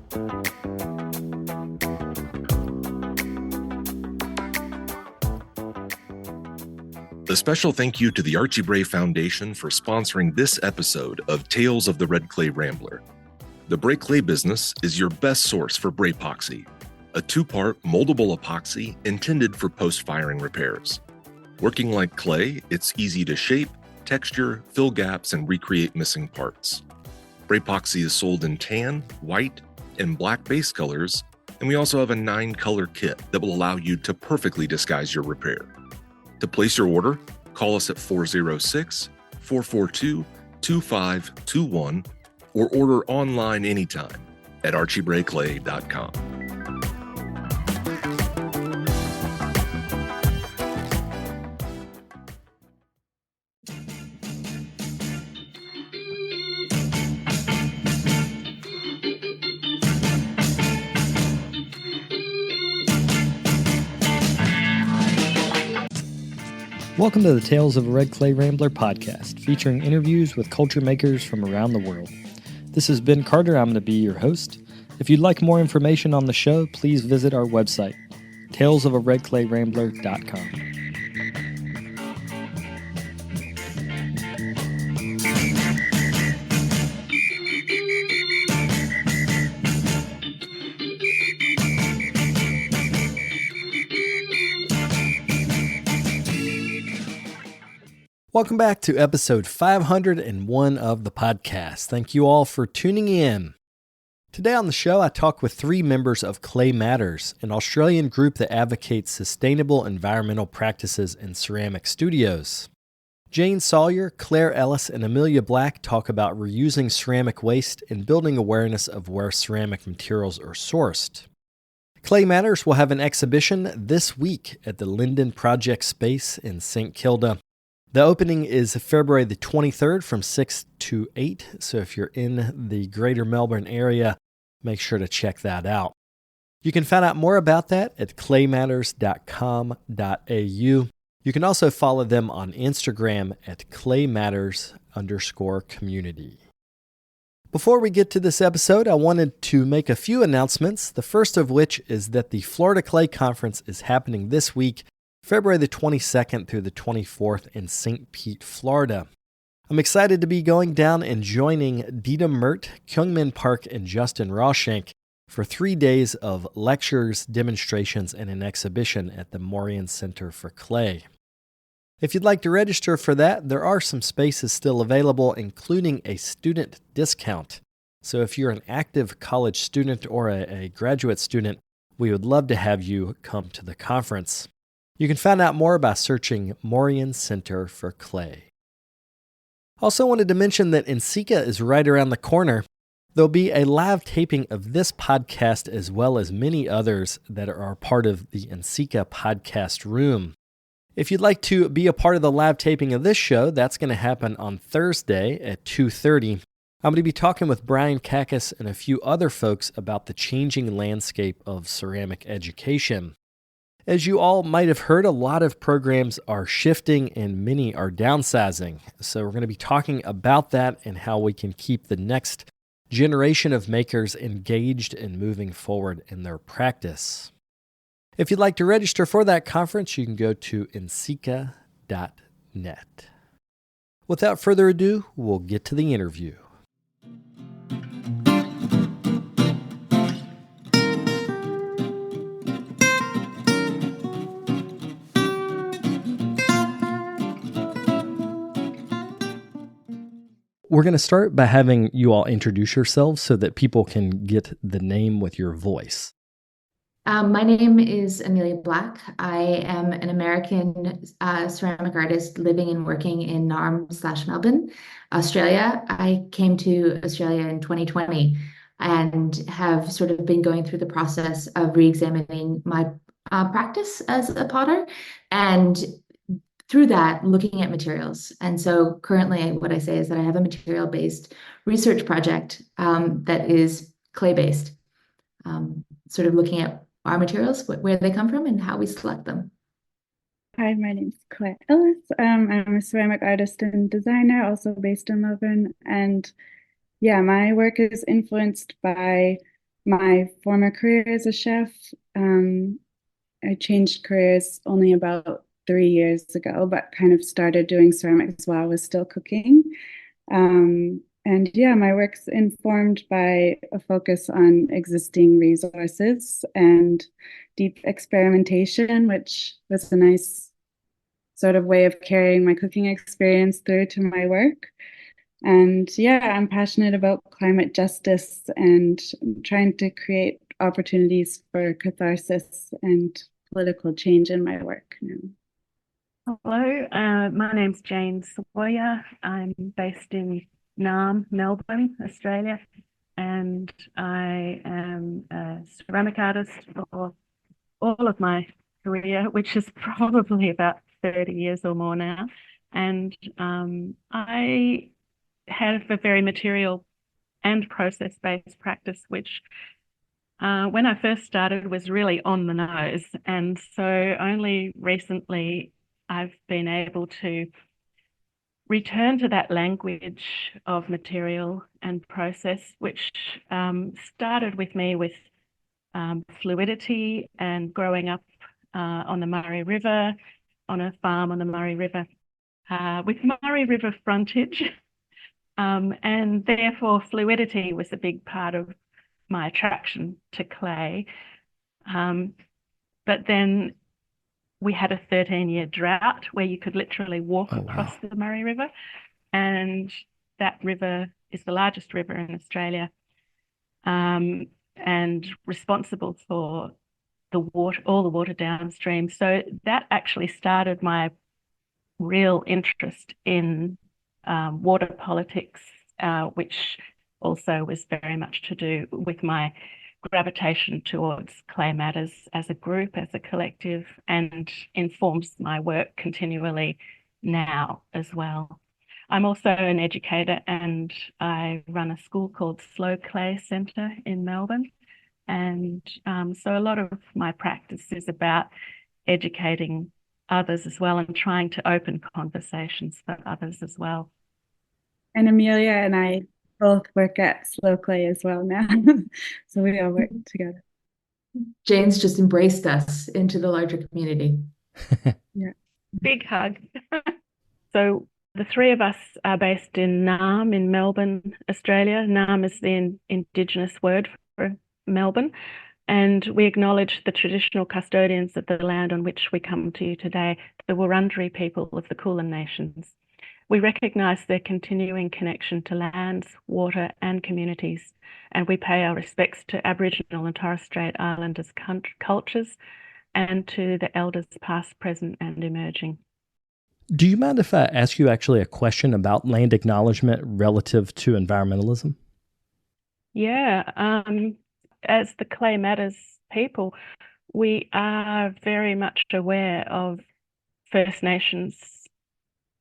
A special thank you to the Archie Bray Foundation for sponsoring this episode of Tales of the Red Clay Rambler. The Bray Clay business is your best source for Braypoxy, a two-part moldable epoxy intended for post-firing repairs. Working like clay, it's easy to shape, texture, fill gaps, and recreate missing parts. Braypoxy is sold in tan, white, and black base colors, and we also have a 9-color kit that will allow you to perfectly disguise your repair. To place your order, call us at 406-442-2521 or order online anytime at archiebrayclay.com. Welcome to the Tales of a Red Clay Rambler podcast, featuring interviews with culture makers from around the world. This is Ben Carter. I'm going to be your host. If you'd like more information on the show, please visit our website, talesofaredclayrambler.com. Welcome back to episode 501 of the podcast. Thank you all for tuning in. Today on the show, I talk with 3 members of Clay Matters, an Australian group that advocates sustainable environmental practices in ceramic studios. Jane Sawyer, Claire Ellis, and Amelia Black talk about reusing ceramic waste and building awareness of where ceramic materials are sourced. Clay Matters will have an exhibition this week at the Linden Projects Space in St. Kilda. The opening is February the 23rd from 6 to 8, so if you're in the greater Melbourne area, make sure to check that out. You can find out more about that at claymatters.com.au. You can also follow them on Instagram at claymatters_community. Before we get to this episode, I wanted to make a few announcements, the first of which is that the Florida Clay Conference is happening this week, February the 22nd through the 24th in St. Pete, Florida. I'm excited to be going down and joining Dita Mert, Kyungmin Park, and Justin Rawshank for 3 days of lectures, demonstrations, and an exhibition at the Morian Center for Clay. If you'd like to register for that, there are some spaces still available, including a student discount. So if you're an active college student or a graduate student, we would love to have you come to the conference. You can find out more by searching Morian Center for Clay. Also wanted to mention that NCECA is right around the corner. There'll be a live taping of this podcast as well as many others that are part of the NCECA podcast room. If you'd like to be a part of the live taping of this show, that's going to happen on Thursday at 2:30. I'm going to be talking with Brian Kakis and a few other folks about the changing landscape of ceramic education. As you all might have heard, a lot of programs are shifting and many are downsizing. So we're going to be talking about that and how we can keep the next generation of makers engaged and moving forward in their practice. If you'd like to register for that conference, you can go to nceca.net. Without further ado, we'll get to the interview. We're going to start by having you all introduce yourselves so that people can get the name with your voice. My name is Amelia Black. I am an American ceramic artist living and working in Naarm/Melbourne, Australia. I came to Australia in 2020 and have sort of been going through the process of re-examining my practice as a potter, and through that, looking at materials. And so currently what I say is that I have a material-based research project that is clay-based, sort of looking at our materials, where they come from and how we select them. Hi, my name is Claire Ellis. I'm a ceramic artist and designer, also based in Melbourne. And yeah, my work is influenced by my former career as a chef. I changed careers only about 3 years ago, but kind of started doing ceramics while I was still cooking. And yeah, my work's informed by a focus on existing resources and deep experimentation, which was a nice sort of way of carrying my cooking experience through to my work. And yeah, I'm passionate about climate justice and trying to create opportunities for catharsis and political change in my work now. Hello, my name's Jane Sawyer. I'm based in Naarm, Melbourne, Australia, and I am a ceramic artist for all of my career, which is probably about 30 years or more now. And I have a very material and process-based practice, which when I first started was really on the nose. And so only recently I've been able to return to that language of material and process, which started with me with fluidity and growing up on the Murray River, on a farm on the Murray River, with Murray River frontage. And therefore fluidity was a big part of my attraction to clay. But then we had a 13-year drought where you could literally walk across the Murray River. And that river is the largest river in Australia, and responsible for the water, all the water downstream. So that actually started my real interest in water politics, which also was very much to do with my gravitation towards clay matters as a group, as a collective, and informs my work continually now as well. I'm also an educator, and I run a school called Slow Clay Centre in Melbourne. And so a lot of my practice is about educating others as well and trying to open conversations for others as well. And Amelia and I both work at Slow Clay as well now. So we all work together. Jane's just embraced us into the larger community. Yeah. Big hug. So the three of us are based in Naarm in Melbourne, Australia. Naarm is the Indigenous word for Melbourne. And we acknowledge the traditional custodians of the land on which we come to today, the Wurundjeri people of the Kulin Nations. We recognise their continuing connection to lands, water and communities, and we pay our respects to Aboriginal and Torres Strait Islanders cultures and to the elders past, present and emerging. Do you mind if I ask you actually a question about land acknowledgement relative to environmentalism? Yeah, as the Clay Matters people, we are very much aware of First Nations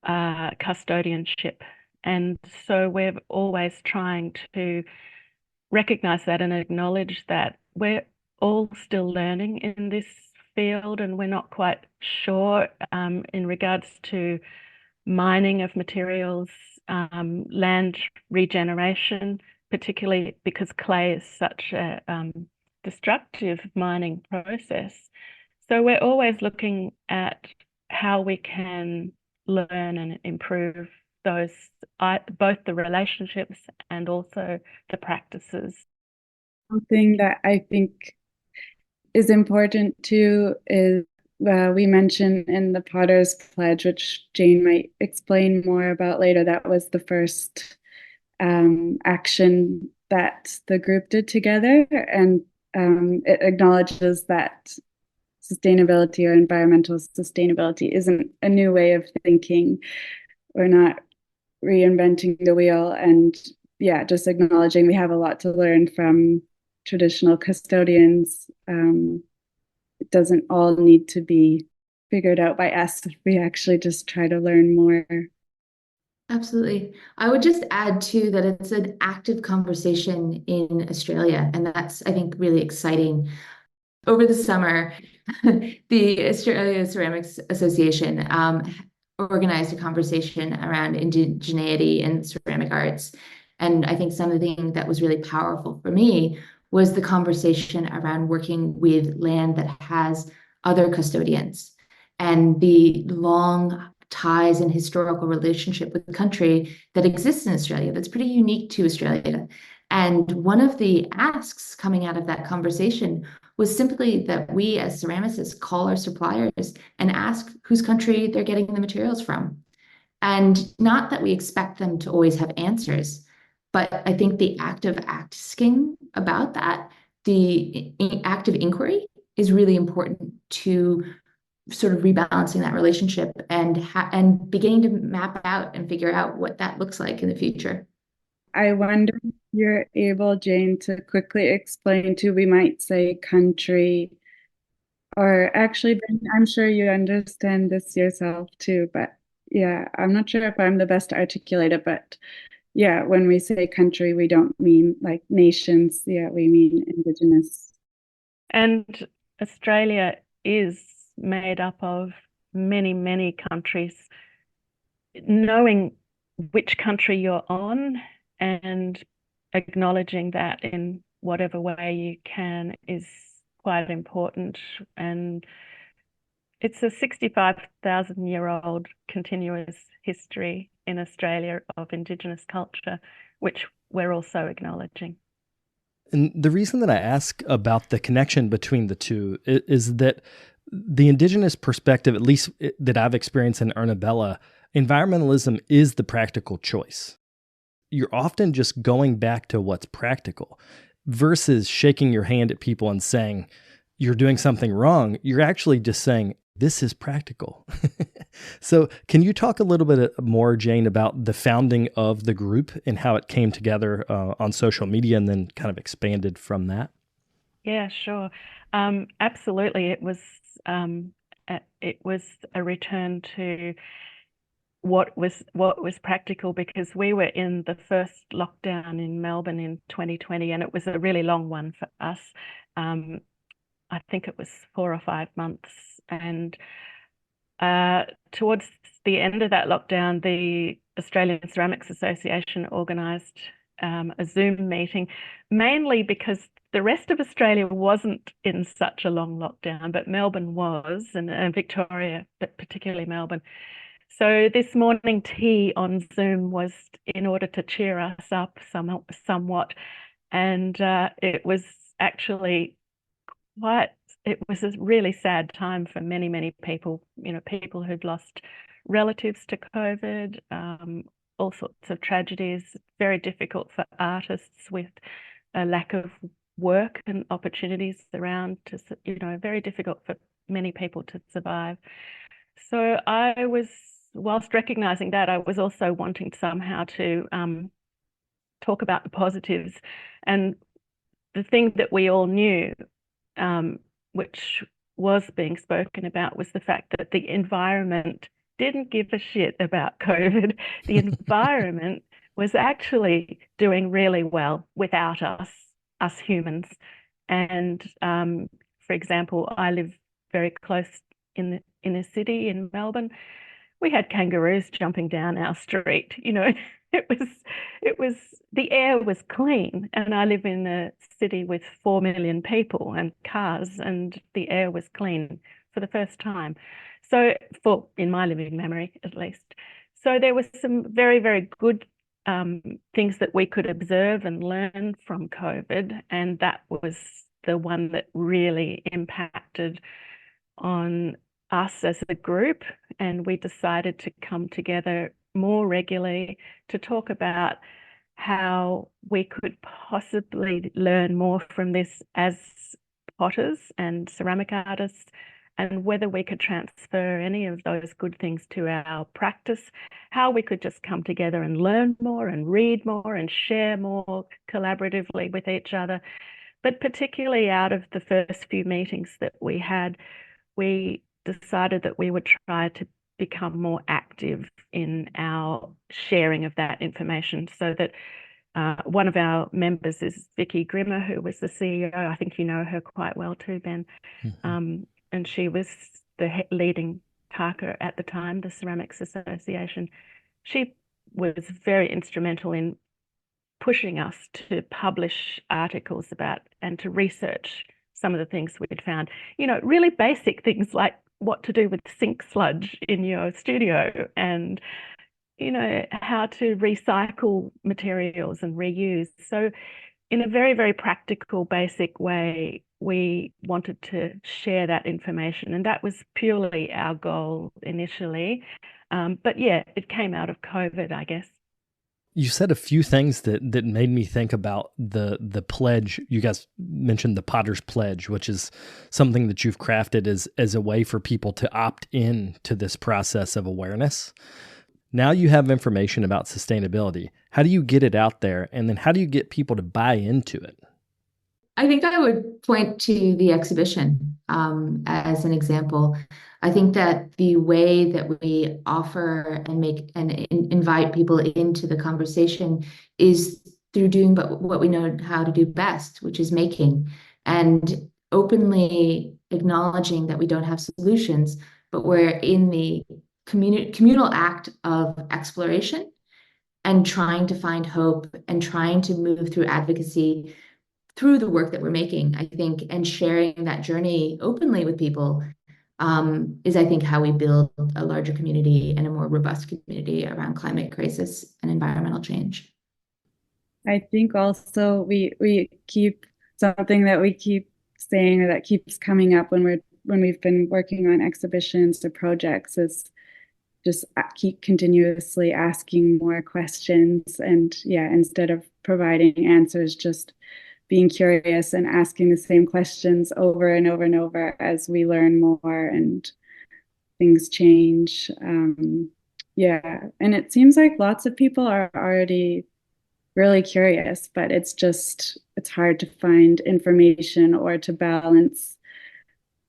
custodianship. And so we're always trying to recognise that and acknowledge that we're all still learning in this field, and we're not quite sure in regards to mining of materials, land regeneration, particularly because clay is such a destructive mining process. So we're always looking at how we can learn and improve those, both the relationships and also the practices. Something that I think is important too is we mentioned in the Potter's Pledge, which Jane might explain more about later, that was the first action that the group did together, and it acknowledges that sustainability or environmental sustainability isn't a new way of thinking. We're not reinventing the wheel, and yeah, just acknowledging we have a lot to learn from traditional custodians. It doesn't all need to be figured out by us if we actually just try to learn more. Absolutely. I would just add too that it's an active conversation in Australia, and that's, I think, really exciting. Over the summer, the Australia Ceramics Association organized a conversation around indigeneity and ceramic arts. And I think something that was really powerful for me was the conversation around working with land that has other custodians and the long ties and historical relationship with the country that exists in Australia that's pretty unique to Australia. And one of the asks coming out of that conversation was simply that we as ceramicists call our suppliers and ask whose country they're getting the materials from. And not that we expect them to always have answers, but I think the act of asking about that, the act of inquiry, is really important to sort of rebalancing that relationship and beginning to map out and figure out what that looks like in the future. I wonder if you're able, Jane, to quickly explain to, we might say country, or actually, Ben, I'm sure you understand this yourself too, but yeah, I'm not sure if I'm the best to articulate it, but yeah, when we say country, we don't mean like nations. Yeah, we mean indigenous. And Australia is made up of many, many countries. Knowing which country you're on and acknowledging that in whatever way you can is quite important. And it's a 65,000-year-old continuous history in Australia of Indigenous culture, which we're also acknowledging. And the reason that I ask about the connection between the two is that the Indigenous perspective, at least that I've experienced in Ernabella, environmentalism is the practical choice. You're often just going back to what's practical versus shaking your hand at people and saying, you're doing something wrong. You're actually just saying, this is practical. So can you talk a little bit more, Jane, about the founding of the group and how it came together on social media and then kind of expanded from that? Yeah, sure. Absolutely. It was a return to what was practical, because we were in the first lockdown in Melbourne in 2020, and it was a really long one for us. I think it was 4 or 5 months, and towards the end of that lockdown, the Australian Ceramics Association organised a Zoom meeting, mainly because the rest of Australia wasn't in such a long lockdown, but Melbourne was, and Victoria, but particularly Melbourne. So this morning tea on Zoom was in order to cheer us up somewhat. And it was actually it was a really sad time for many, many people, people who'd lost relatives to COVID, all sorts of tragedies, very difficult for artists with a lack of work and opportunities around, very difficult for many people to survive. So whilst recognizing that, I was also wanting somehow to talk about the positives. And the thing that we all knew, which was being spoken about, was the fact that the environment didn't give a shit about COVID. The environment was actually doing really well without us humans. And for example, I live very close in a city in Melbourne. We had kangaroos jumping down our street. It was the air was clean, and I live in a city with 4 million people and cars, and the air was clean for the first time. So in my living memory, at least. So there was some very, very good things that we could observe and learn from COVID, and that was the one that really impacted on us as a group, and we decided to come together more regularly to talk about how we could possibly learn more from this as potters and ceramic artists, and whether we could transfer any of those good things to our practice, how we could just come together and learn more and read more and share more collaboratively with each other. But particularly out of the first few meetings that we had, we decided that we would try to become more active in our sharing of that information, so that one of our members is Vicky Grimmer, who was the CEO. I think you know her quite well too, Ben. Mm-hmm. And she was the leading parker at the time, the Ceramics Association. She was very instrumental in pushing us to publish articles about and to research some of the things we'd found. Really basic things like what to do with sink sludge in your studio and, how to recycle materials and reuse. So in a very, very practical, basic way, we wanted to share that information. And that was purely our goal initially. But yeah, it came out of COVID, I guess. You said a few things that made me think about the pledge. You guys mentioned the Potter's Pledge, which is something that you've crafted as a way for people to opt in to this process of awareness. Now you have information about sustainability. How do you get it out there? And then how do you get people to buy into it? I think I would point to the exhibition as an example. I think that the way that we offer and make and invite people into the conversation is through doing what we know how to do best, which is making, and openly acknowledging that we don't have solutions, but we're in the communal act of exploration and trying to find hope and trying to move through advocacy through the work that we're making, I think, and sharing that journey openly with people is, I think, how we build a larger community and a more robust community around climate crisis and environmental change. I think also we keep something that we keep saying or that keeps coming up when we've been working on exhibitions or projects is just keep continuously asking more questions, and instead of providing answers, just being curious and asking the same questions over and over and over as we learn more and things change. And it seems like lots of people are already really curious, but it's hard to find information or to balance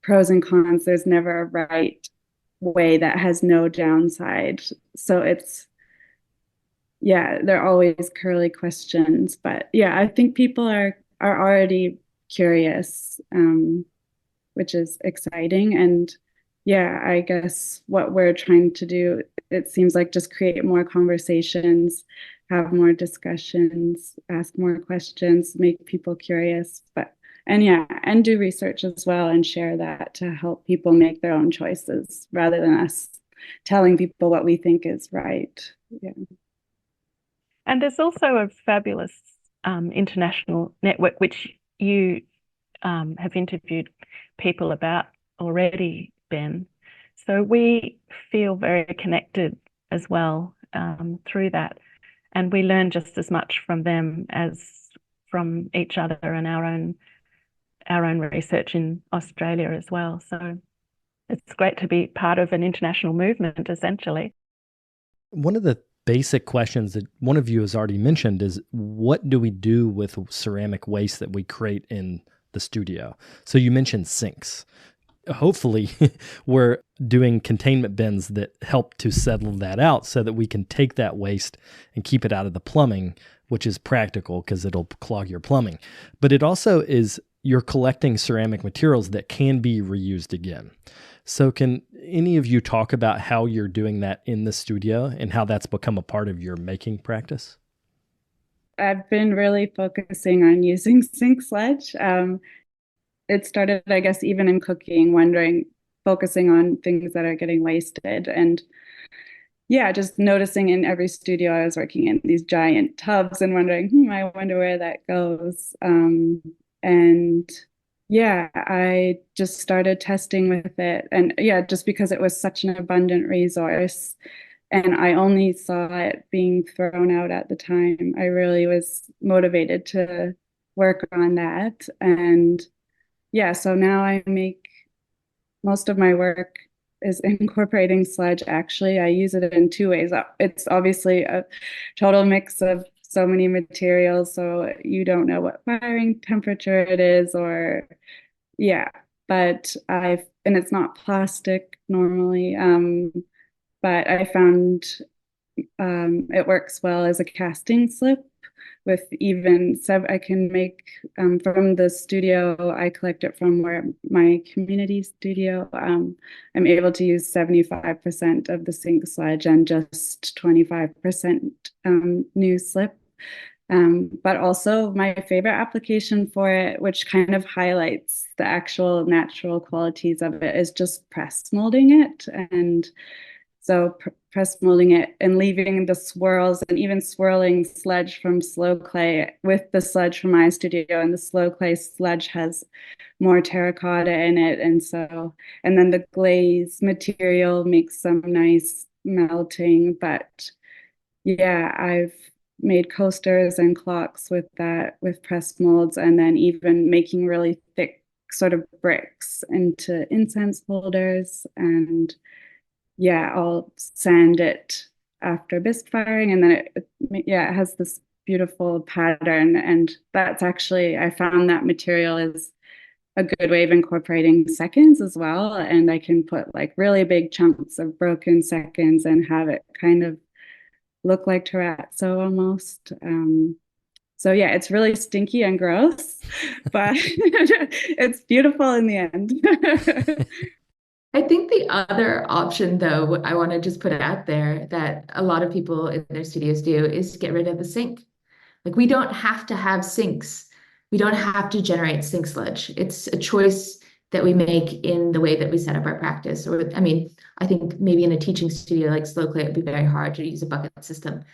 pros and cons. There's never a right way that has no downside. So they're always curly questions, but I think people are already curious, which is exciting. And I guess what we're trying to do, it seems like, just create more conversations, have more discussions, ask more questions, make people curious, and do research as well and share that to help people make their own choices rather than us telling people what we think is right. Yeah. And there's also a fabulous international network, which you have interviewed people about already, Ben. So we feel very connected as well through that. And we learn just as much from them as from each other and our own research in Australia as well. So it's great to be part of an international movement, essentially. One of the basic questions that one of you has already mentioned is, what do we do with ceramic waste that we create in the studio? So you mentioned sinks. Hopefully we're doing containment bins that help to settle that out so that we can take that waste and keep it out of the plumbing, which is practical because it'll clog your plumbing. But it also is, you're collecting ceramic materials that can be reused again. So can any of you talk about how you're doing that in the studio and how that's become a part of your making practice? I've been really focusing on using sink sludge. It started, I guess, even in cooking, focusing on things that are getting wasted. And just noticing in every studio I was working in these giant tubs and wondering, I wonder where that goes. I just started testing with it. And just because it was such an abundant resource and I only saw it being thrown out at the time, I really was motivated to work on that. And so now I make most of my work is incorporating sludge. Actually, I use it in two ways. It's obviously a total mix of so many materials, so you don't know what firing temperature it is, but and it's not plastic normally, but I found it works well as a casting slip with I can make from the studio I collect it from, where my community studio, I'm able to use 75% of the sink sludge and just 25% new slip. But also my favorite application for it, which kind of highlights the actual natural qualities of it, is just press molding it. And so press molding it and leaving the swirls and even swirling sludge from slow clay with the sludge from my studio. And the slow clay sludge has more terracotta in it. And then the glaze material makes some nice melting. But yeah, I've made coasters and clocks with that, with press molds, and then even making really thick sort of bricks into incense holders. And yeah, I'll sand it after bisque firing, and then it has this beautiful pattern. And that's actually, I found that material is a good way of incorporating seconds as well. And I can put like really big chunks of broken seconds and have it kind of look like terrazzo almost. So yeah, it's really stinky and gross, but it's beautiful in the end. I think the other option, though, I want to just put it out there that a lot of people in their studios do is get rid of the sink. Like, we don't have to have sinks. We don't have to generate sink sludge. It's a choice that we make in the way that we set up our practice. Or, I mean, I think maybe in a teaching studio like Slow Clay, it'd be very hard to use a bucket system.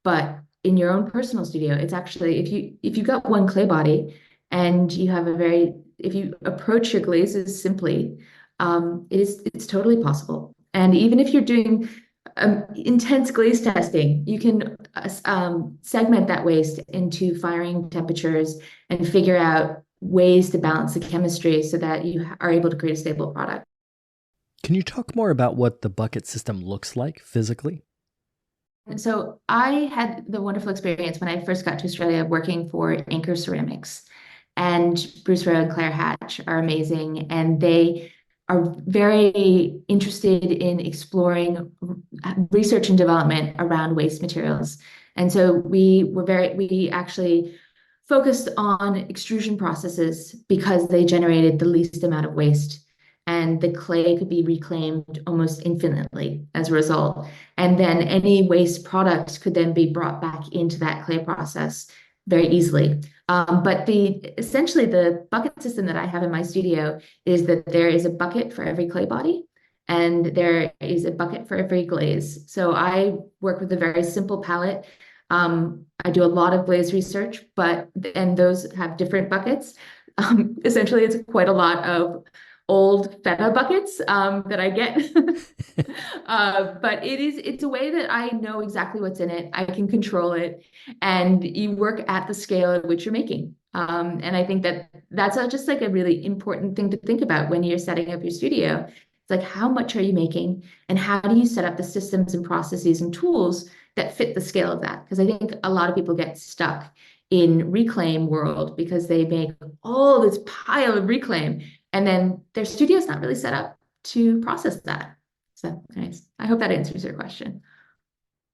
But in your own personal studio, it's actually, if you got one clay body and you have if you approach your glazes simply, it's totally possible. And even if you're doing intense glaze testing, you can segment that waste into firing temperatures and figure out ways to balance the chemistry so that you are able to create a stable product. Can you talk more about what the bucket system looks like physically? So I had the wonderful experience when I first got to Australia working for Anchor Ceramics. And Bruce Rowe and Claire Hatch are amazing. And they are very interested in exploring research and development around waste materials. And so we actually focused on extrusion processes because they generated the least amount of waste. And the clay could be reclaimed almost infinitely as a result. And then any waste product could then be brought back into that clay process very easily. But essentially the bucket system that I have in my studio is that there is a bucket for every clay body and there is a bucket for every glaze. So I work with a very simple palette. I do a lot of glaze research, and those have different buckets. Essentially, it's quite a lot of old feta buckets that I get. But it's a way that I know exactly what's in it. I can control it, and you work at the scale at which you're making. And I think that's just like a really important thing to think about when you're setting up your studio. It's like, how much are you making, and how do you set up the systems and processes and tools that fit the scale of that? Because I think a lot of people get stuck in reclaim world because they make all this pile of reclaim and then their studio's not really set up to process that. So anyways, I hope that answers your question.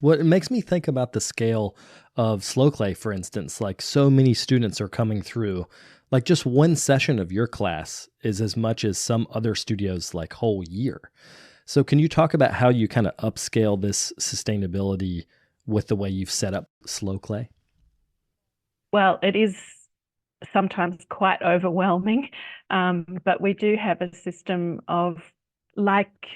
Well, it makes me think about the scale of slow clay, for instance. Like, so many students are coming through. Like, just one session of your class is as much as some other studios' like whole year. So can you talk about how you kind of upscale this sustainability with the way you've set up slow clay? Well, it is sometimes quite overwhelming, but we do have a system of, like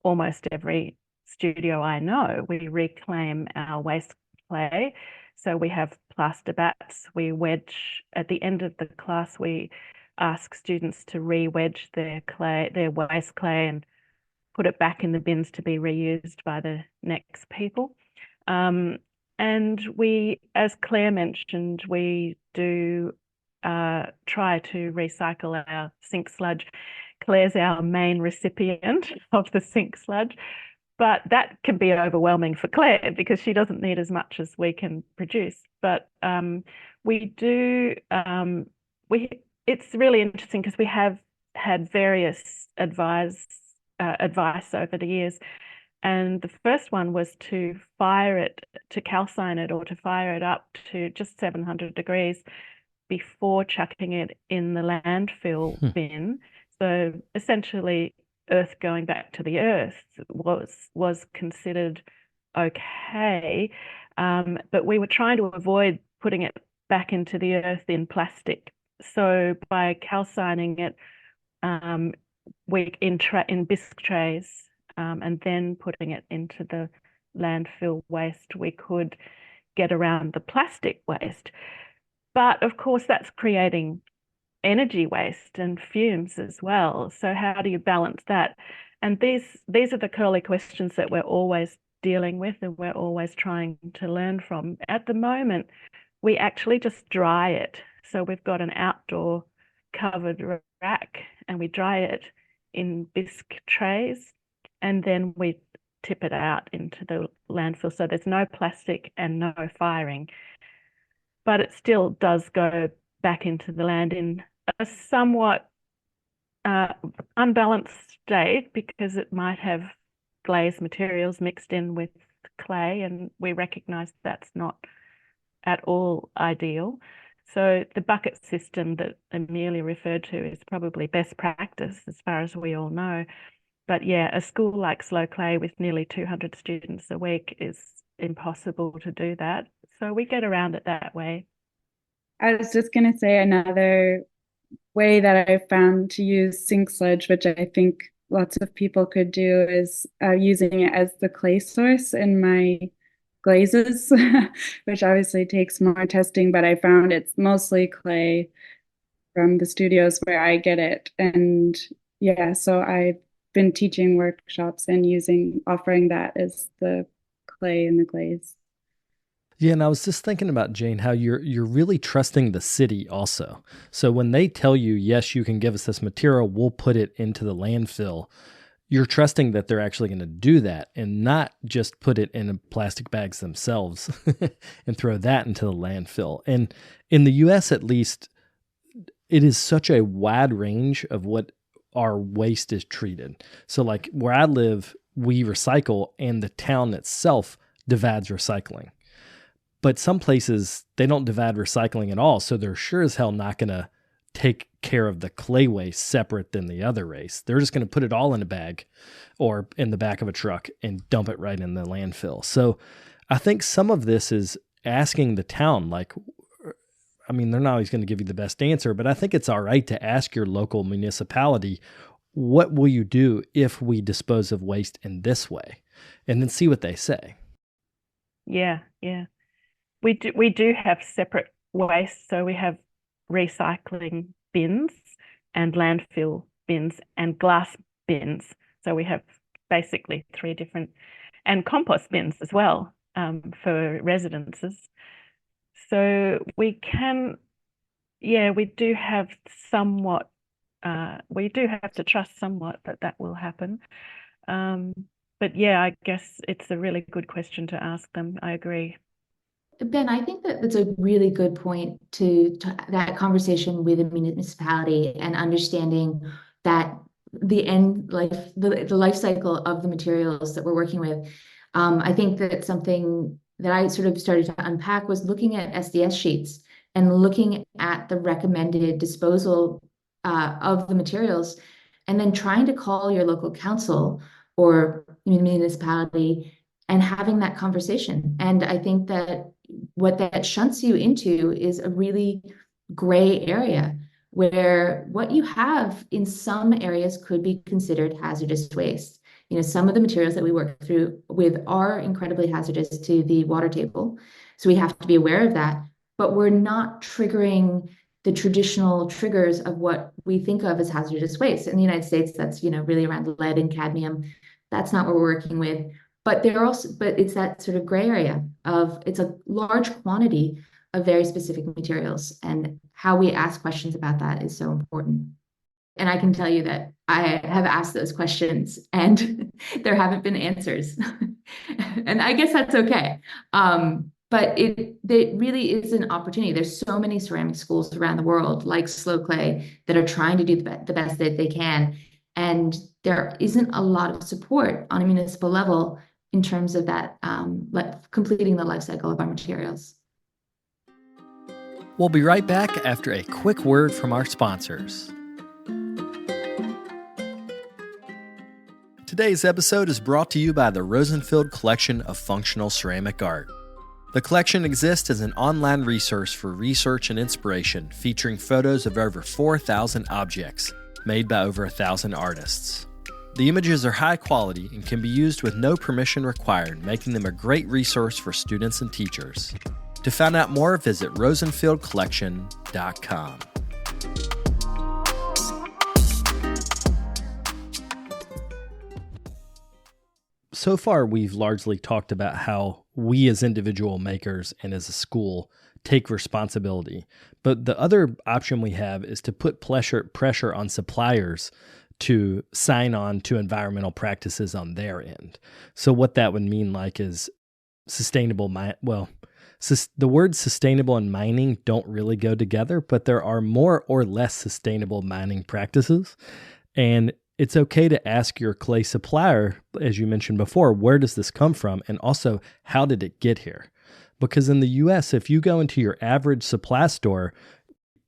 almost every studio I know, we reclaim our waste clay. So we have plaster bats. We wedge at the end of the class. We ask students to re-wedge their waste clay, and put it back in the bins to be reused by the next people. And we, as Claire mentioned, we do try to recycle our sink sludge. Claire's our main recipient of the sink sludge, but that can be overwhelming for Claire because she doesn't need as much as we can produce. But we do, it's really interesting because we have had various advice over the years. And the first one was to calcine it, or to fire it up to just 700 degrees before chucking it in the landfill bin. So essentially, earth going back to the earth was considered okay. But we were trying to avoid putting it back into the earth in plastic. So by calcining it in bisque trays and then putting it into the landfill waste, we could get around the plastic waste. But of course, that's creating energy waste and fumes as well. So how do you balance that? And these are the curly questions that we're always dealing with and we're always trying to learn from. At the moment, we actually just dry it. So we've got an outdoor covered rack and we dry it in bisque trays and then we tip it out into the landfill. So there's no plastic and no firing, but it still does go back into the land in a somewhat unbalanced state because it might have glazed materials mixed in with clay, and we recognize that's not at all ideal. So the bucket system that Amelia referred to is probably best practice as far as we all know. But yeah, a school like Slow Clay with nearly 200 students a week is impossible to do that. So we get around it that way. I was just going to say another way that I found to use sink sludge, which I think lots of people could do, is using it as the clay source in my glazes, which obviously takes more testing, but I found it's mostly clay from the studios where I get it. And yeah, so I've been teaching workshops and offering that as the clay in the glaze. Yeah, and I was just thinking about, Jane, how you're really trusting the city also. So when they tell you, yes, you can give us this material, we'll put it into the landfill, you're trusting that they're actually going to do that and not just put it in plastic bags themselves and throw that into the landfill. And in the U.S., at least, it is such a wide range of what our waste is treated. So like where I live, we recycle and the town itself divides recycling. But some places, they don't divide recycling at all, so they're sure as hell not going to take care of the clay waste separate than the other waste. They're just going to put it all in a bag or in the back of a truck and dump it right in the landfill. So I think some of this is asking the town, like, I mean, they're not always going to give you the best answer, but I think it's all right to ask your local municipality, what will you do if we dispose of waste in this way? And then see what they say. Yeah. We do have separate waste. So we have recycling bins and landfill bins and glass bins. So we have basically 3 different, and compost bins as well for residences. So we do have somewhat, we do have to trust somewhat that will happen. But yeah, I guess it's a really good question to ask them. I agree. Ben, I think that that's a really good point to that conversation with a municipality and understanding that the end life, the life cycle of the materials that we're working with. I think that something that I sort of started to unpack was looking at SDS sheets and looking at the recommended disposal of the materials, and then trying to call your local council or municipality and having that conversation. And I think that what that shunts you into is a really gray area where what you have in some areas could be considered hazardous waste. Some of the materials that we work through with are incredibly hazardous to the water table. So we have to be aware of that, but we're not triggering the traditional triggers of what we think of as hazardous waste. In the United States, that's, really around lead and cadmium. That's not what we're working with. But it's that sort of gray area of, it's a large quantity of very specific materials, and how we ask questions about that is so important. And I can tell you that I have asked those questions and there haven't been answers. And I guess that's okay. But it really is an opportunity. There's so many ceramic schools around the world, like Slow Clay, that are trying to do the best that they can. And there isn't a lot of support on a municipal level in terms of that, completing the life cycle of our materials. We'll be right back after a quick word from our sponsors. Today's episode is brought to you by the Rosenfield Collection of Functional Ceramic Art. The collection exists as an online resource for research and inspiration, featuring photos of over 4,000 objects made by over 1,000 artists. The images are high quality and can be used with no permission required, making them a great resource for students and teachers. To find out more, visit rosenfieldcollection.com. So far, we've largely talked about how we as individual makers and as a school take responsibility. But the other option we have is to put pressure on suppliers to sign on to environmental practices on their end. So what that would mean is sustainable, the words sustainable and mining don't really go together, but there are more or less sustainable mining practices. And it's okay to ask your clay supplier, as you mentioned before, where does this come from? And also, how did it get here? Because in the US, if you go into your average supply store,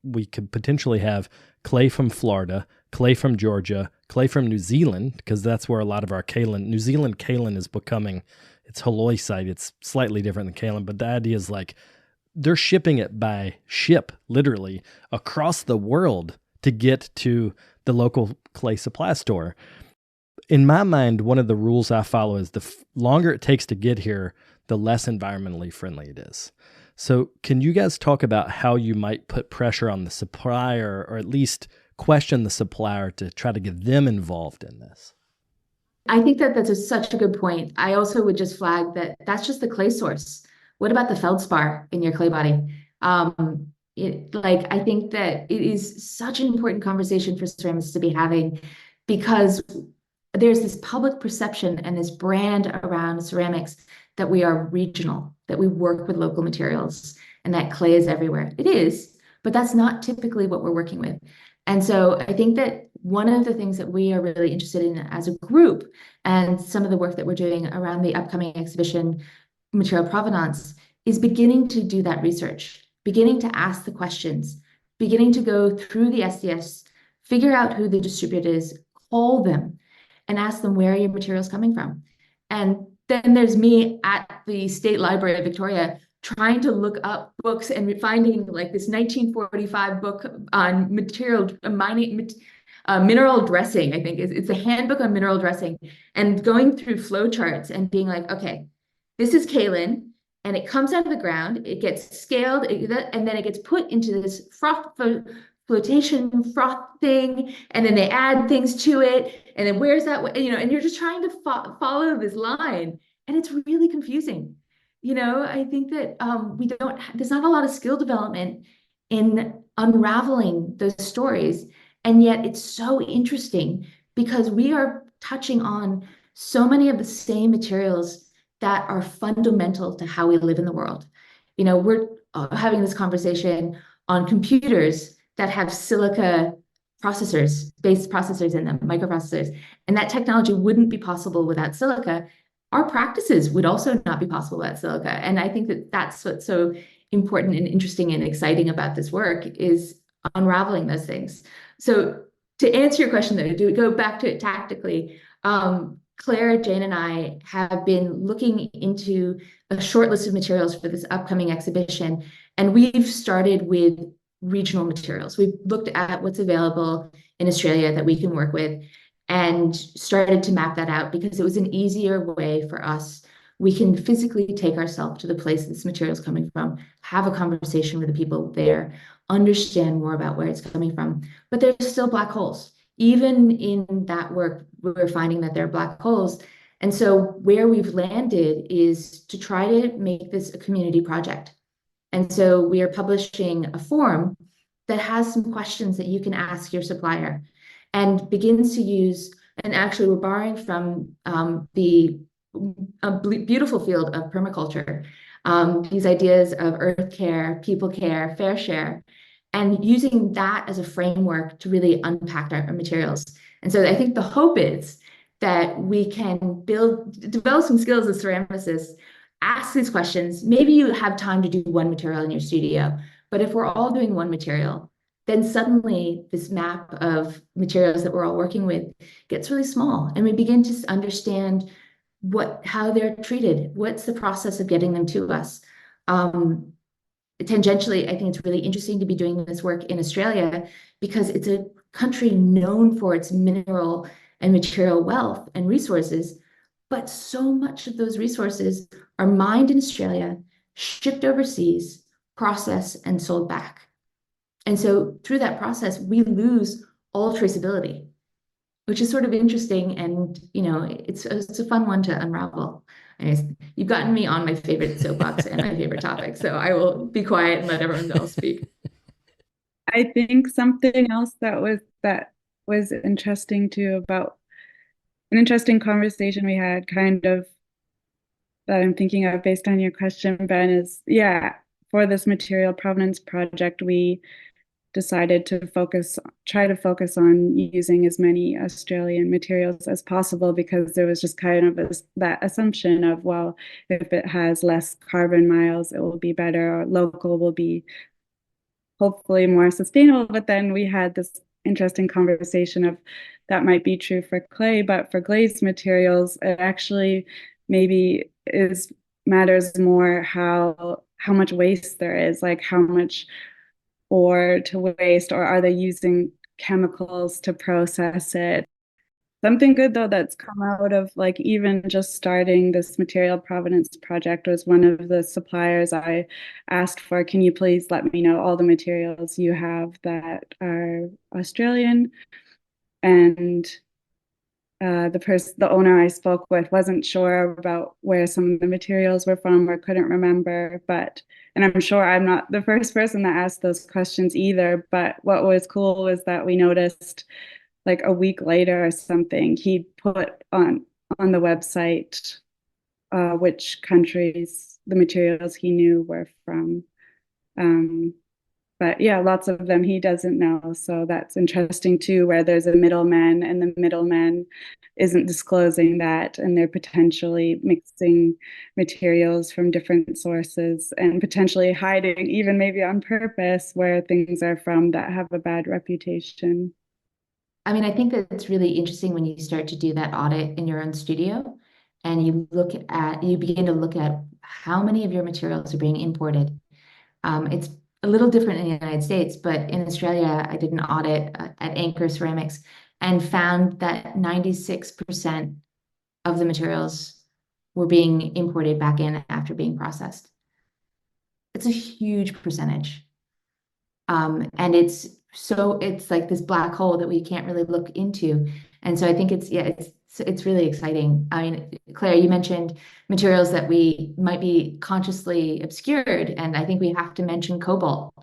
we could potentially have clay from Florida, clay from Georgia, clay from New Zealand, because that's where a lot of our kaolin, New Zealand kaolin is becoming, it's halloysite. It's slightly different than kaolin, but the idea is they're shipping it by ship, literally, across the world to get to the local clay supply store. In my mind, one of the rules I follow is the longer it takes to get here, the less environmentally friendly it is. So can you guys talk about how you might put pressure on the supplier, or at least question the supplier to try to get them involved in this? I think that that's such a good point. I also would just flag that that's just the clay source. What about the feldspar in your clay body? I think that it is such an important conversation for ceramists to be having, because there's this public perception and this brand around ceramics that we are regional, that we work with local materials, and that clay is everywhere. It is, but that's not typically what we're working with. And so I think that one of the things that we are really interested in as a group, and some of the work that we're doing around the upcoming exhibition, Material Provenance, is beginning to do that research, beginning to ask the questions, beginning to go through the SDS, figure out who the distributor is, call them, and ask them, where are your materials coming from? And then there's me at the State Library of Victoria trying to look up books and finding this 1945 book on mineral dressing. I think it's a handbook on mineral dressing, and going through flowcharts and being okay, this is kaolin, and it comes out of the ground, it gets scaled, and then it gets put into this flotation froth thing, and then they add things to it, and then where's that, and you're just trying to follow this line, and it's really confusing. I think that there's not a lot of skill development in unraveling those stories, and yet it's so interesting because we are touching on so many of the same materials that are fundamental to how we live in the world. We're having this conversation on computers that have silica based processors in them, microprocessors, and that technology wouldn't be possible without silica. Our practices would also not be possible without silica. And I think that that's what's so important and interesting and exciting about this work, is unraveling those things. So to answer your question, though, to go back to it tactically, Claire, Jane, and I have been looking into a short list of materials for this upcoming exhibition, and we've started with regional materials. We've looked at what's available in Australia that we can work with and started to map that out because it was an easier way for us. We can physically take ourselves to the place this material is coming from, have a conversation with the people there, understand more about where it's coming from. But there's still black holes. Even in that work, we're finding that there are black holes. And so where we've landed is to try to make this a community project. And so we are publishing a form that has some questions that you can ask your supplier, and begins to use, and actually we're borrowing from the beautiful field of permaculture, these ideas of earth care, people care, fair share, and using that as a framework to really unpack our materials. And so I think the hope is that we can develop some skills as ceramicists, ask these questions. Maybe you have time to do one material in your studio, but if we're all doing one material, then suddenly this map of materials that we're all working with gets really small, and we begin to understand how they're treated. What's the process of getting them to us? Tangentially, I think it's really interesting to be doing this work in Australia because it's a country known for its mineral and material wealth and resources, but so much of those resources are mined in Australia, shipped overseas, processed, and sold back. And so through that process, we lose all traceability, which is sort of interesting. And, it's a fun one to unravel. Anyways, you've gotten me on my favorite soapbox and my favorite topic, so I will be quiet and let everyone else speak. I think something else that was interesting too, about an interesting conversation we had, kind of, that I'm thinking of based on your question, Ben, is, yeah, for this material provenance project, we decided to try to focus on using as many Australian materials as possible, because there was just kind of that assumption of, well, if it has less carbon miles, it will be better, or local will be hopefully more sustainable. But then we had this interesting conversation of that might be true for clay, but for glazed materials, it actually maybe matters more how much waste there is, like how much ore to waste, or are they using chemicals to process it? Something good though that's come out of, like, even just starting this material provenance project was one of the suppliers I asked for, can you please let me know all the materials you have that are Australian? And the owner I spoke with wasn't sure about where some of the materials were from, or couldn't remember. And I'm sure I'm not the first person that asked those questions either. But what was cool was that we noticed, like a week later or something, he put on the website which countries the materials he knew were from. But yeah, lots of them he doesn't know. So that's interesting too, where there's a middleman and the middleman isn't disclosing that, and they're potentially mixing materials from different sources and potentially hiding, even maybe on purpose, where things are from that have a bad reputation. I mean, I think that it's really interesting when you start to do that audit in your own studio and you begin to look at how many of your materials are being imported. It's a little different in the United States, but in Australia, I did an audit at Anchor Ceramics and found that 96% of the materials were being imported back in after being processed. It's a huge percentage. And it's like this black hole that we can't really look into. And so I think it's really exciting. I mean, Claire, you mentioned materials that we might be consciously obscured, and I think we have to mention cobalt.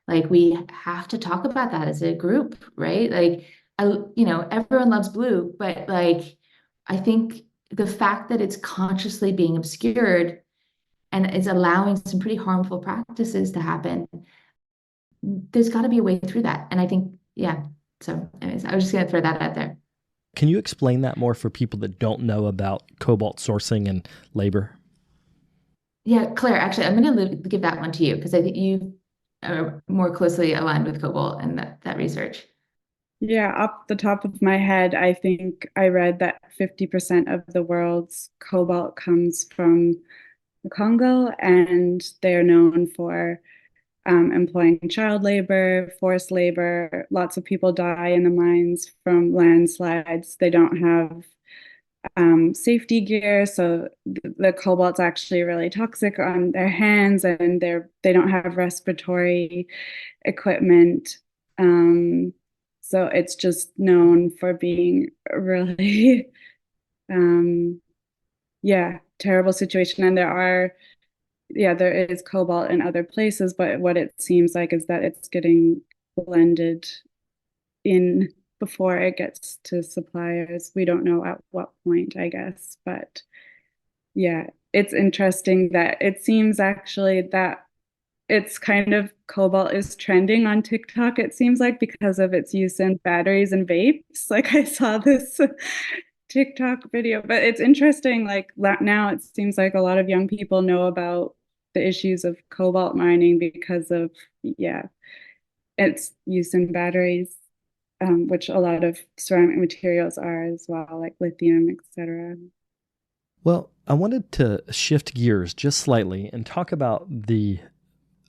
Like we have to talk about that as a group, right? Like everyone loves blue, but like I think the fact that it's consciously being obscured and is allowing some pretty harmful practices to happen, there's got to be a way through that. And I think, yeah. So anyways, I was just going to throw that out there. Can you explain that more for people that don't know about cobalt sourcing and labor? Yeah, Claire, actually, I'm going to give that one to you because I think you are more closely aligned with cobalt and that research. Yeah, off the top of my head, I think I read that 50% of the world's cobalt comes from the Congo, and they're known for employing child labor, forced labor. Lots of people die in the mines from landslides. They don't have safety gear, so the cobalt's actually really toxic on their hands, and they don't have respiratory equipment. So it's just known for being really, yeah, terrible situation. And there is cobalt in other places, but what it seems like is that it's getting blended in before it gets to suppliers. We don't know at what point, I guess, but yeah, it's interesting that it seems actually that it's kind of cobalt is trending on TikTok, it seems like, because of its use in batteries and vapes. Like I saw this TikTok video, but it's interesting. Like now it seems like a lot of young people know about the issues of cobalt mining because of, yeah, its use in batteries, which a lot of ceramic materials are as well, like lithium, etc. Well, I wanted to shift gears just slightly and talk about the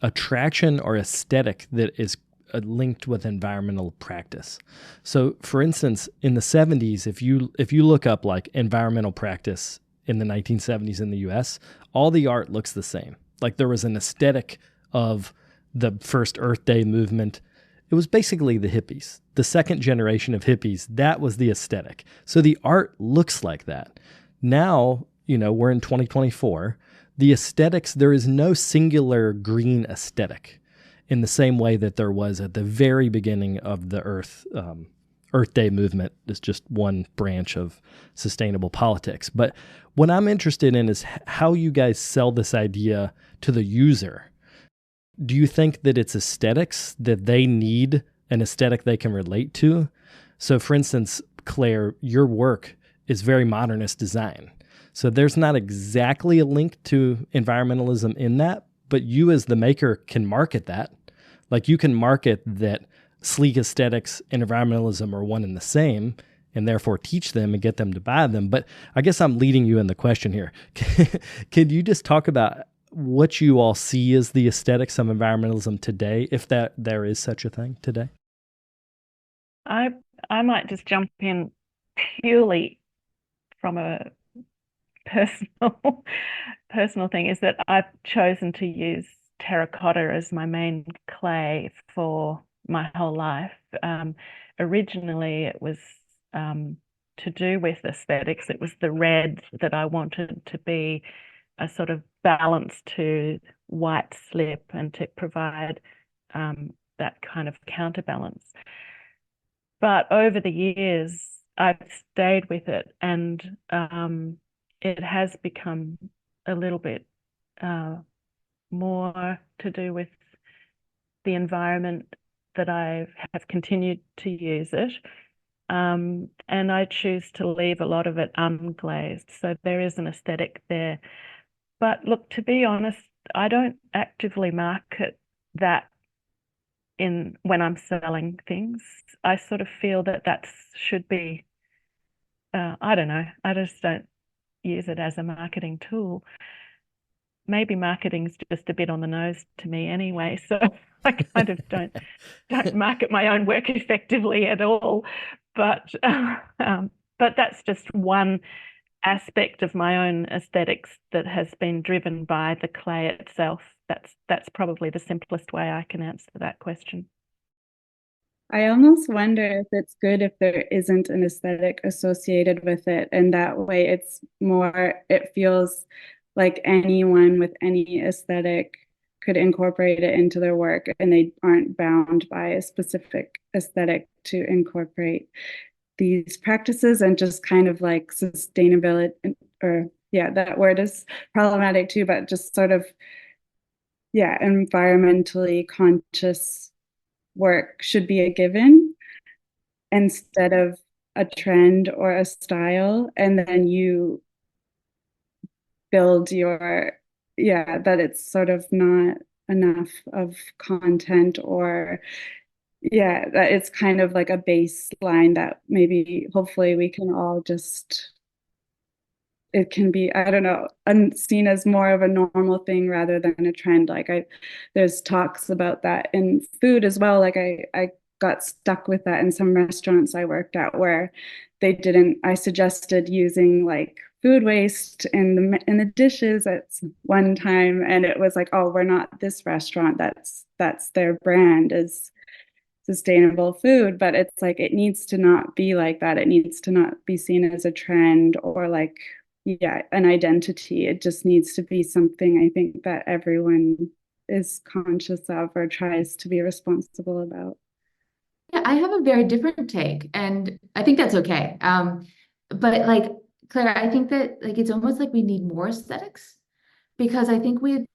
attraction or aesthetic that is linked with environmental practice. So, for instance, in the 70s, if you look up like environmental practice in the 1970s in the US, all the art looks the same. Like there was an aesthetic of the first Earth Day movement. It was basically the hippies, the second generation of hippies. That was the aesthetic. So the art looks like that. Now, we're in 2024. The aesthetics, there is no singular green aesthetic in the same way that there was at the very beginning of the Earth Day movement. It's just one branch of sustainable politics. But what I'm interested in is how you guys sell this idea to the user. Do you think that it's aesthetics, that they need an aesthetic they can relate to? So for instance, Claire, your work is very modernist design. So there's not exactly a link to environmentalism in that, but you as the maker can market that. Like you can market that sleek aesthetics and environmentalism are one and the same, and therefore teach them and get them to buy them. But I guess I'm leading you in the question here. Can you just talk about what you all see as the aesthetics of environmentalism today, if that there is such a thing today? I might just jump in purely from a personal thing, is that I've chosen to use terracotta as my main clay for my whole life. Originally, it was to do with aesthetics. It was the red that I wanted to be a sort of balance to white slip and to provide that kind of counterbalance. But over the years, I've stayed with it, and it has become a little bit more to do with the environment that I have continued to use it. And I choose to leave a lot of it unglazed. So there is an aesthetic there. But look, to be honest, I don't actively market that when I'm selling things. I sort of feel that should be, I don't know, I just don't use it as a marketing tool. Maybe marketing's just a bit on the nose to me anyway, so I kind of don't market my own work effectively at all. But that's just one aspect of my own aesthetics that has been driven by the clay itself. That's probably the simplest way I can answer that question. I almost wonder if it's good if there isn't an aesthetic associated with it, and that way it feels like anyone with any aesthetic could incorporate it into their work, and they aren't bound by a specific aesthetic to incorporate these practices. And just kind of like sustainability, or that word is problematic too, but just sort of environmentally conscious work should be a given instead of a trend or a style, and then you build that it's sort of not enough of content, or that it's kind of like a baseline that maybe hopefully we can all just, it can be, I don't know, seen as more of a normal thing rather than a trend. Like there's talks about that in food as well. Like I got stuck with that in some restaurants I worked at, where I suggested using like food waste in the dishes at one time, and it was like, oh, we're not this restaurant. That's their brand is sustainable food. But it's like, it needs to not be like that. It needs to not be seen as a trend or like an identity. It just needs to be something, I think, that everyone is conscious of or tries to be responsible about. Yeah, I have a very different take, and I think that's okay. But like Claire, I think that like it's almost like we need more aesthetics, because I think with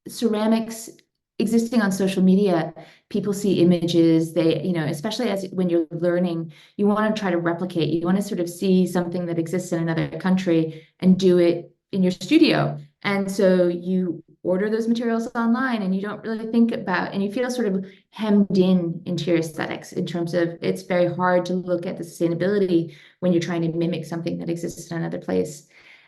ceramics existing on social media, people see images, especially when you're learning, you want to try to replicate, you want to sort of see something that exists in another country and do it in your studio. And so you order those materials online, and you don't really think about, and you feel sort of hemmed into your aesthetics in terms of, it's very hard to look at the sustainability when you're trying to mimic something that exists in another place.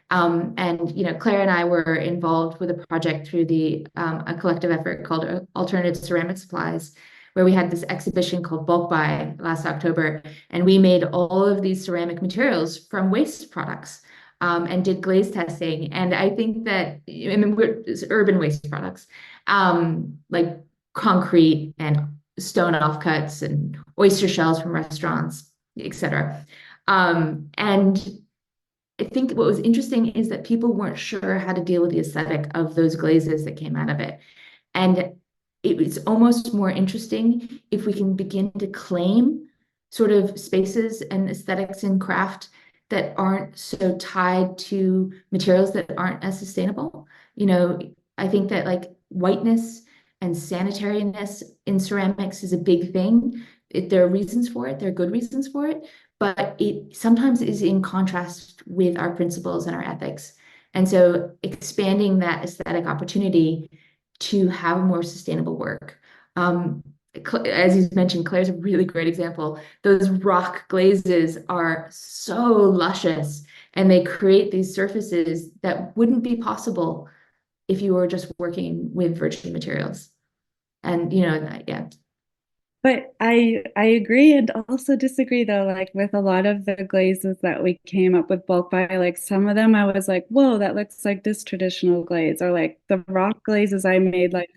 And Claire and I were involved with a project through a collective effort called Alternative Ceramic Supplies, where we had this exhibition called Bulk Buy last October, and we made all of these ceramic materials from waste products, and did glaze testing. And I think that, I mean, it's urban waste products, like concrete and stone offcuts and oyster shells from restaurants, etc. And I think what was interesting is that people weren't sure how to deal with the aesthetic of those glazes that came out of it. And it's almost more interesting if we can begin to claim sort of spaces and aesthetics in craft that aren't so tied to materials that aren't as sustainable. I think that like whiteness and sanitariness in ceramics is a big thing. There are reasons for it, there are good reasons for it, but it sometimes is in contrast with our principles and our ethics. And so expanding that aesthetic opportunity to have more sustainable work. As you mentioned, Claire's a really great example. Those rock glazes are so luscious, and they create these surfaces that wouldn't be possible if you were just working with virgin materials. And yeah. But I agree and also disagree though, like with a lot of the glazes that we came up with bulk by, like some of them I was like, whoa, that looks like this traditional glaze. Or like the rock glazes I made, like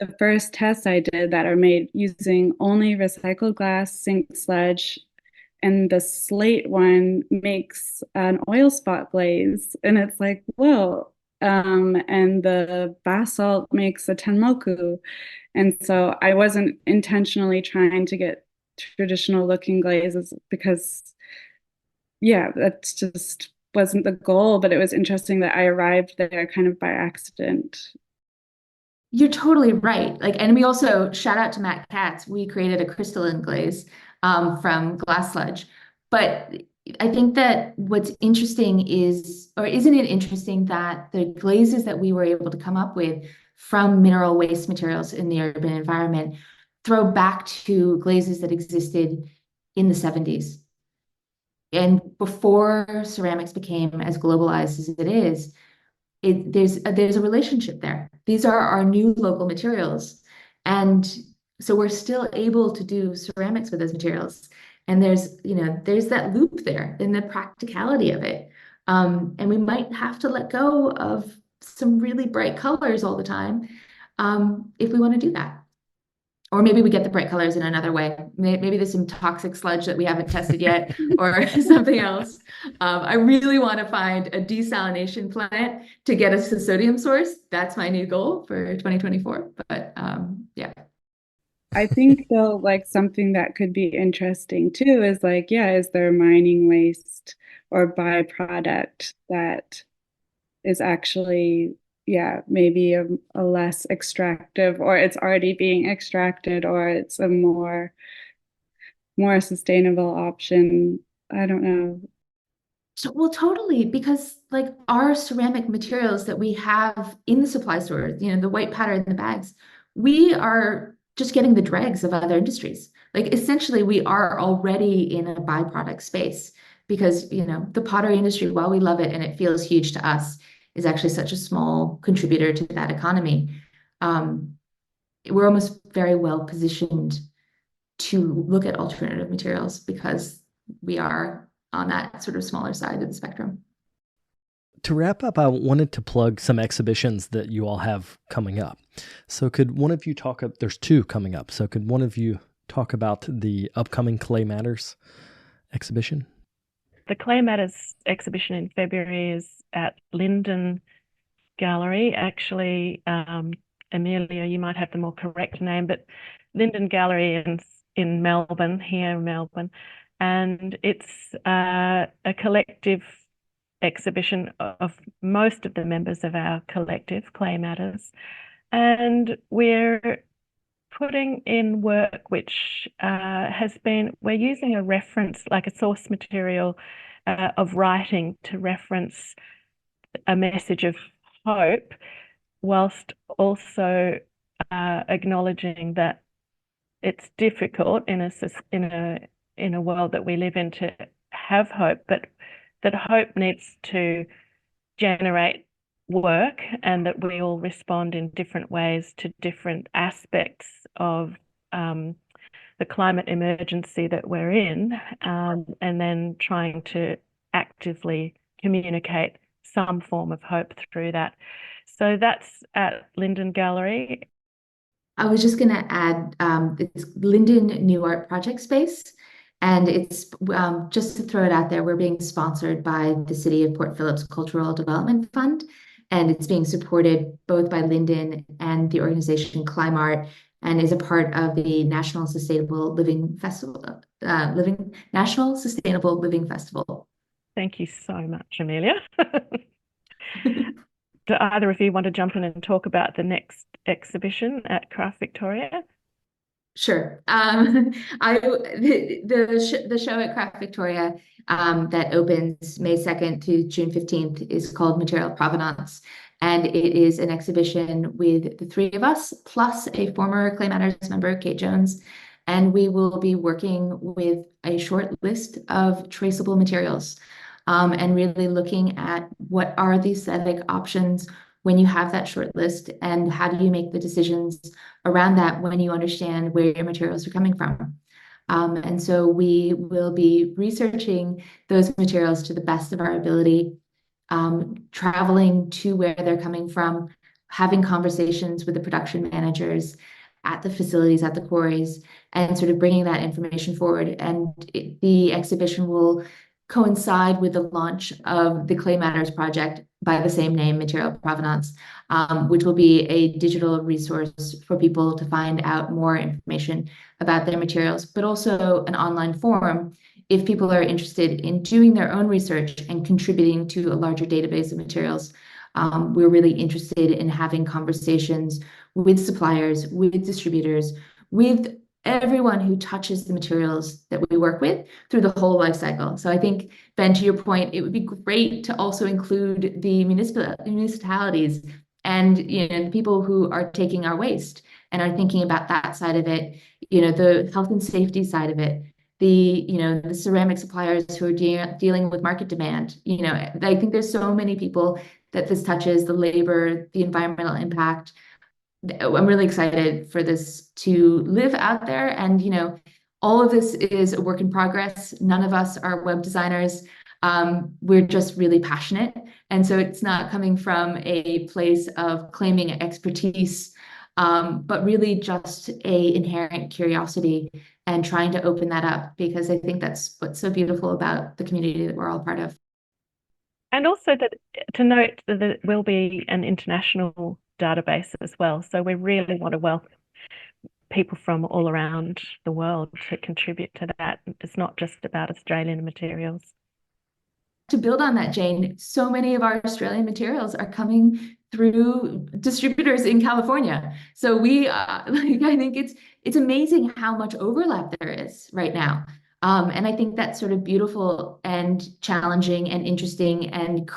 the first tests I did that are made using only recycled glass, sink sludge, and the slate one makes an oil spot glaze. And it's like, whoa. And the basalt makes a tenmoku. And so I wasn't intentionally trying to get traditional looking glazes because, yeah, that just wasn't the goal. But it was interesting that I arrived there kind of by accident. You're totally right. And we also shout out to Matt Katz. We created a crystalline glaze from glass sludge. But I think that what's interesting is, or isn't it interesting that the glazes that we were able to come up with from mineral waste materials in the urban environment throw back to glazes that existed in the 70s. And before ceramics became as globalized as it is, there's a relationship there. These are our new local materials. And so we're still able to do ceramics with those materials. And there's that loop there in the practicality of it. And we might have to let go of some really bright colors all the time, if we want to do that. Or maybe we get the bright colors in another way. Maybe there's some toxic sludge that we haven't tested yet, or something else. I really want to find a desalination plant to get us a sodium source. That's my new goal for 2024. But yeah. I think though, like something that could be interesting too is like, yeah, is there mining waste or byproduct that is actually, yeah, maybe a less extractive, or it's already being extracted, or it's a more sustainable option. I don't know. So, well, totally, because like our ceramic materials that we have in the supply store, the white powder in the bags, we are just getting the dregs of other industries. Like essentially, we are already in a byproduct space because, the pottery industry, while we love it and it feels huge to us, is actually such a small contributor to that economy. We're almost very well positioned to look at alternative materials because we are on that sort of smaller side of the spectrum. To wrap up, I wanted to plug some exhibitions that you all have coming up. So could one of you there's two coming up. So could one of you talk about the upcoming Clay Matters exhibition? The Clay Matters exhibition in February is at Linden Gallery. Actually, Amelia, you might have the more correct name, but Linden Gallery in Melbourne, here in Melbourne. And it's a collective exhibition of most of the members of our collective, Clay Matters. And we're putting in work which we're using a reference, like a source material of writing to reference a message of hope, whilst also acknowledging that it's difficult in a world that we live in to have hope, but that hope needs to generate work, and that we all respond in different ways to different aspects of the climate emergency that we're in, and then trying to actively communicate some form of hope through that. So that's at Linden Gallery. I was just going to add, it's Linden New Art Project Space, and it's just to throw it out there, we're being sponsored by the City of Port Phillip's Cultural Development Fund, and it's being supported both by Linden and the organization Climart, and is a part of the National Sustainable Living Festival, National Sustainable Living Festival. Thank you so much, Amelia. Do either of you want to jump in and talk about the next exhibition at Craft Victoria? Sure. The show at Craft Victoria that opens May 2nd to June 15th is called Material Provenance. And it is an exhibition with the three of us, plus a former Clay Matters member, Kate Jones. And we will be working with a short list of traceable materials, and really looking at what are the aesthetic options when you have that short list, and how do you make the decisions around that when you understand where your materials are coming from. And so we will be researching those materials to the best of our ability, traveling to where they're coming from, having conversations with the production managers at the facilities, at the quarries, and sort of bringing that information forward. And the exhibition will coincide with the launch of the Clay Matters project by the same name, Material Provenance, which will be a digital resource for people to find out more information about their materials, but also an online forum if people are interested in doing their own research and contributing to a larger database of materials. We're really interested in having conversations with suppliers, with distributors, with everyone who touches the materials that we work with through the whole life cycle. So I think, Ben, to your point, it would be great to also include the municipalities and the people who are taking our waste and are thinking about that side of it, the health and safety side of it, the ceramic suppliers who are dealing with market demand. I think there's so many people that this touches, the labor, the environmental impact. I'm really excited for this to live out there. And, all of this is a work in progress. None of us are web designers. We're just really passionate. And so it's not coming from a place of claiming expertise, but really just a inherent curiosity and trying to open that up, because I think that's what's so beautiful about the community that we're all part of. And also to note that there will be an international database as well. So we really want to welcome people from all around the world to contribute to that. It's not just about Australian materials. To build on that, Jane, so many of our Australian materials are coming through distributors in California. So I think it's amazing how much overlap there is right now. And I think that's sort of beautiful and challenging and interesting, and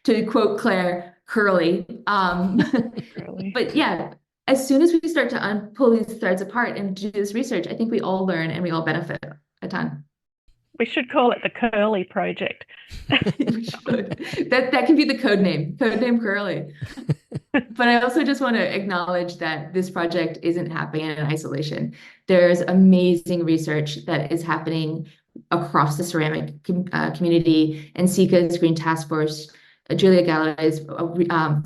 to quote Claire, curly. But yeah, as soon as we start to pull these threads apart and do this research, I think we all learn and we all benefit a ton. We should call it the Curly Project. We should. That can be the code name Curly. But I also just want to acknowledge that this project isn't happening in isolation. There's amazing research that is happening across the ceramic community, and Sika's Green Task Force, Julia Galloway's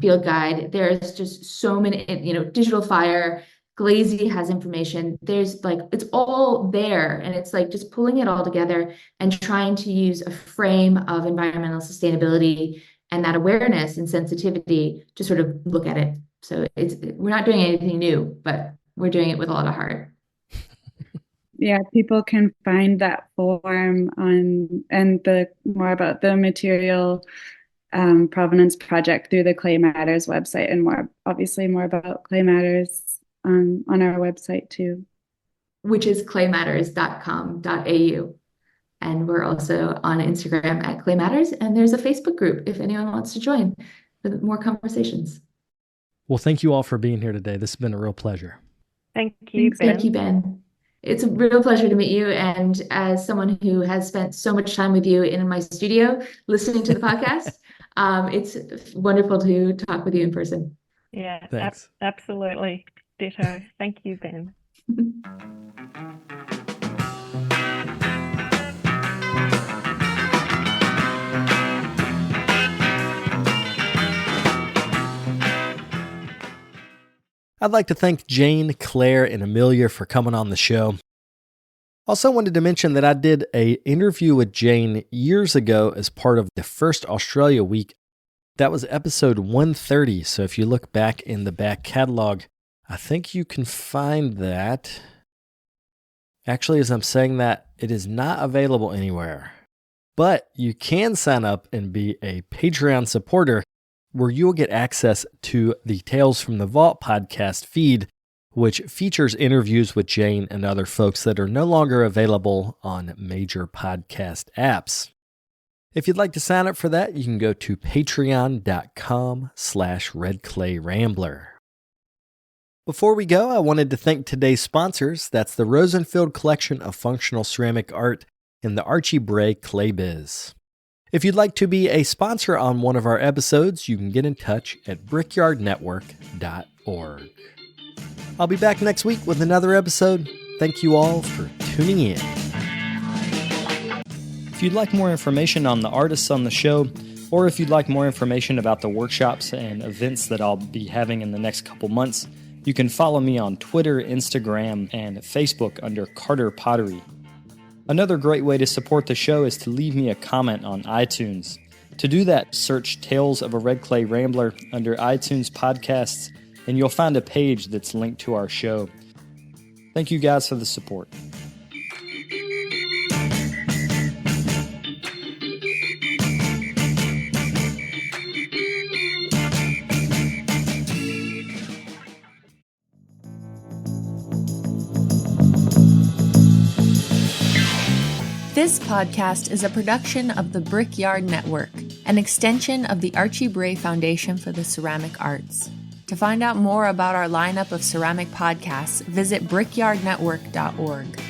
field guide. There's just so many, Digital Fire, Glazy has information. There's it's all there, and it's just pulling it all together and trying to use a frame of environmental sustainability and that awareness and sensitivity to sort of look at it. So we're not doing anything new, but we're doing it with a lot of heart. Yeah, people can find that forum and more about the Material Provenance Project through the Clay Matters website, and obviously more about Clay Matters on our website too, which is claymatters.com.au. And we're also on Instagram at Clay Matters, and there's a Facebook group if anyone wants to join for more conversations. Well, thank you all for being here today. This has been a real pleasure. Thank you, Ben. Thank you, Ben. It's a real pleasure to meet you. And as someone who has spent so much time with you in my studio listening to the podcast, It's wonderful to talk with you in person. Yeah, Thanks. absolutely. Ditto. Thank you, Ben. I'd like to thank Jane, Claire, and Amelia for coming on the show. Also wanted to mention that I did an interview with Jane years ago as part of the first Australia week. That was episode 130, so if you look back in the back catalog, I think you can find that. Actually, as I'm saying that, it is not available anywhere. But you can sign up and be a Patreon supporter, where you'll get access to the Tales from the Vault podcast feed, which features interviews with Jane and other folks that are no longer available on major podcast apps. If you'd like to sign up for that, you can go to patreon.com/redclayrambler. Before we go, I wanted to thank today's sponsors. That's the Rosenfield Collection of Functional Ceramic Art and the Archie Bray Clay Biz. If you'd like to be a sponsor on one of our episodes, you can get in touch at brickyardnetwork.org. I'll be back next week with another episode. Thank you all for tuning in. If you'd like more information on the artists on the show, or if you'd like more information about the workshops and events that I'll be having in the next couple months, you can follow me on Twitter, Instagram, and Facebook under Carter Pottery. Another great way to support the show is to leave me a comment on iTunes. To do that, search Tales of a Red Clay Rambler under iTunes Podcasts, and you'll find a page that's linked to our show. Thank you guys for the support. This podcast is a production of the Brickyard Network, an extension of the Archie Bray Foundation for the Ceramic Arts. To find out more about our lineup of ceramic podcasts, visit brickyardnetwork.org.